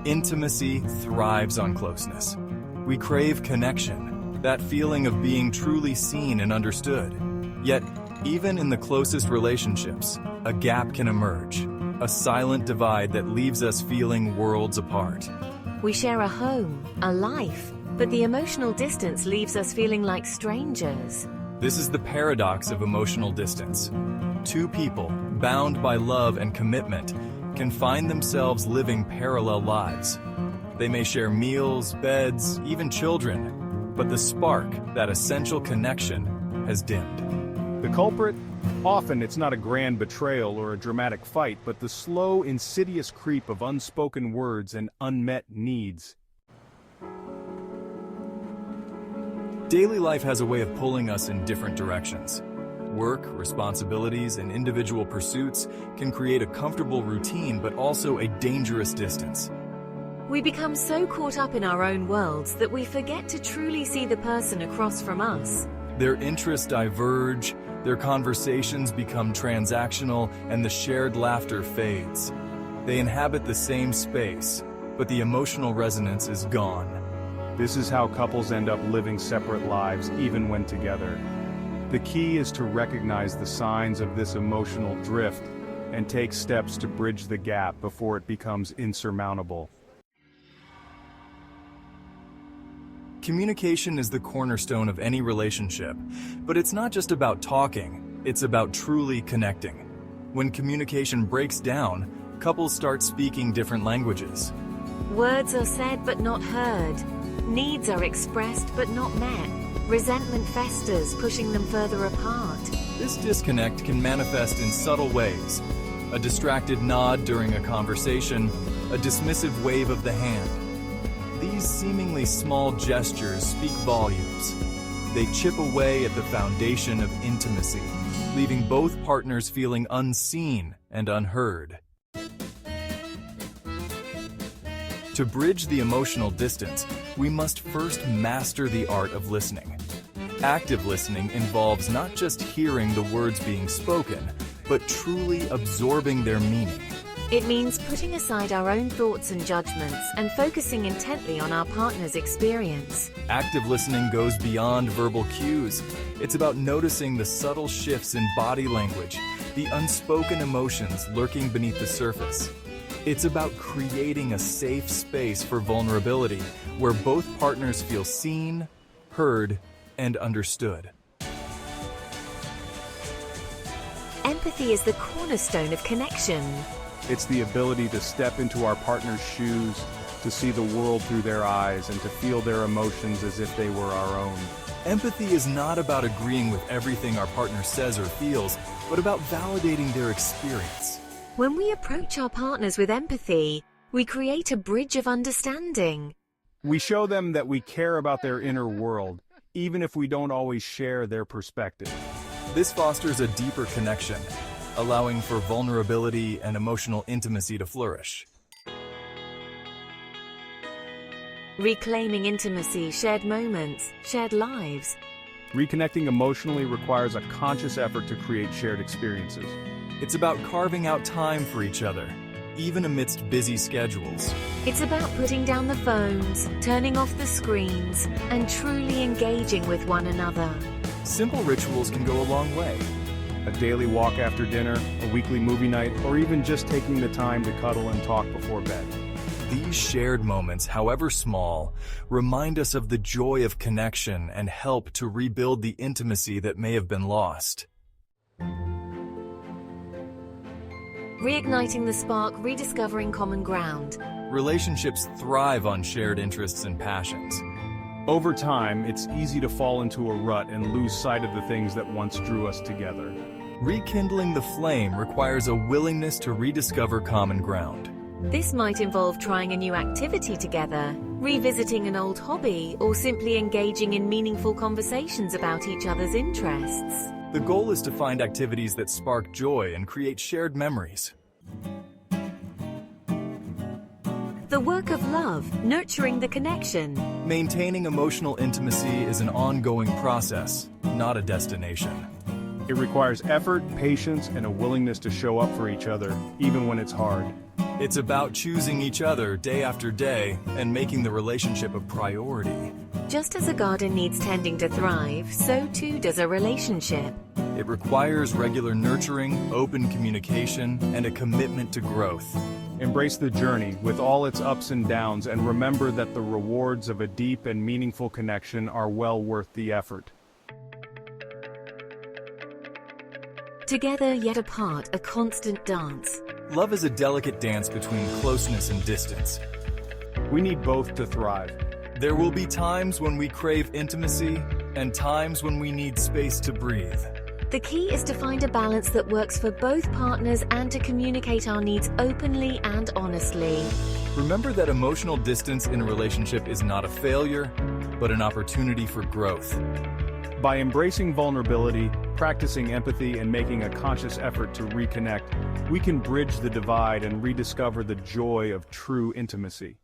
Intimacy thrives on closeness. We crave connection, that feeling of being truly seen and understood. Yet, even in the closest relationships, a gap can emerge, a silent divide that leaves us feeling worlds apart. We share a home, a life, but the emotional distance leaves us feeling like strangers. This is the paradox of emotional distance. Two people, bound by love and commitment, can find themselves living parallel lives. They may share meals, beds, even children, but the spark, that essential connection, has dimmed. The culprit? Often it's not a grand betrayal or a dramatic fight, but the slow, insidious creep of unspoken words and unmet needs. Daily life has a way of pulling us in different directions. Work, responsibilities, and individual pursuits can create a comfortable routine, but also a dangerous distance. We become so caught up in our own worlds that we forget to truly see the person across from us. Their interests diverge, their conversations become transactional, and the shared laughter fades. They inhabit the same space, but the emotional resonance is gone. This is how couples end up living separate lives, even when together. The key is to recognize the signs of this emotional drift and take steps to bridge the gap before it becomes insurmountable. Communication is the cornerstone of any relationship, but it's not just about talking, it's about truly connecting. When communication breaks down, couples start speaking different languages. Words are said but not heard. Needs are expressed but not met. Resentment festers, pushing them further apart. This disconnect can manifest in subtle ways. A distracted nod during a conversation, a dismissive wave of the hand. These seemingly small gestures speak volumes. They chip away at the foundation of intimacy, leaving both partners feeling unseen and unheard. To bridge the emotional distance, we must first master the art of listening. Active listening involves not just hearing the words being spoken, but truly absorbing their meaning. It means putting aside our own thoughts and judgments and focusing intently on our partner's experience. Active listening goes beyond verbal cues. It's about noticing the subtle shifts in body language, the unspoken emotions lurking beneath the surface. It's about creating a safe space for vulnerability, where both partners feel seen, heard, and understood. Empathy is the cornerstone of connection. It's the ability to step into our partner's shoes, to see the world through their eyes, and to feel their emotions as if they were our own. Empathy is not about agreeing with everything our partner says or feels, but about validating their experience. When we approach our partners with empathy, we create a bridge of understanding. We show them that we care about their inner world, even if we don't always share their perspective. This fosters a deeper connection, allowing for vulnerability and emotional intimacy to flourish. Reclaiming intimacy, shared moments, shared lives. Reconnecting emotionally requires a conscious effort to create shared experiences. It's about carving out time for each other, even amidst busy schedules. It's about putting down the phones, turning off the screens, and truly engaging with one another. Simple rituals can go a long way. A daily walk after dinner, a weekly movie night, or even just taking the time to cuddle and talk before bed. These shared moments, however small, remind us of the joy of connection and help to rebuild the intimacy that may have been lost. Reigniting the spark, rediscovering common ground. Relationships thrive on shared interests and passions. Over time, it's easy to fall into a rut and lose sight of the things that once drew us together. Rekindling the flame requires a willingness to rediscover common ground. This might involve trying a new activity together, revisiting an old hobby, or simply engaging in meaningful conversations about each other's interests. The goal is to find activities that spark joy and create shared memories. The work of love, nurturing the connection. Maintaining emotional intimacy is an ongoing process, not a destination. It requires effort, patience, and a willingness to show up for each other, even when it's hard. It's about choosing each other day after day and making the relationship a priority. Just as a garden needs tending to thrive, so too does a relationship. It requires regular nurturing, open communication, and a commitment to growth. Embrace the journey with all its ups and downs, and remember that the rewards of a deep and meaningful connection are well worth the effort. Together yet apart, a constant dance. Love is a delicate dance between closeness and distance. We need both to thrive. There will be times when we crave intimacy and times when we need space to breathe. The key is to find a balance that works for both partners and to communicate our needs openly and honestly. Remember that emotional distance in a relationship is not a failure, but an opportunity for growth. By embracing vulnerability, practicing empathy, and making a conscious effort to reconnect, we can bridge the divide and rediscover the joy of true intimacy.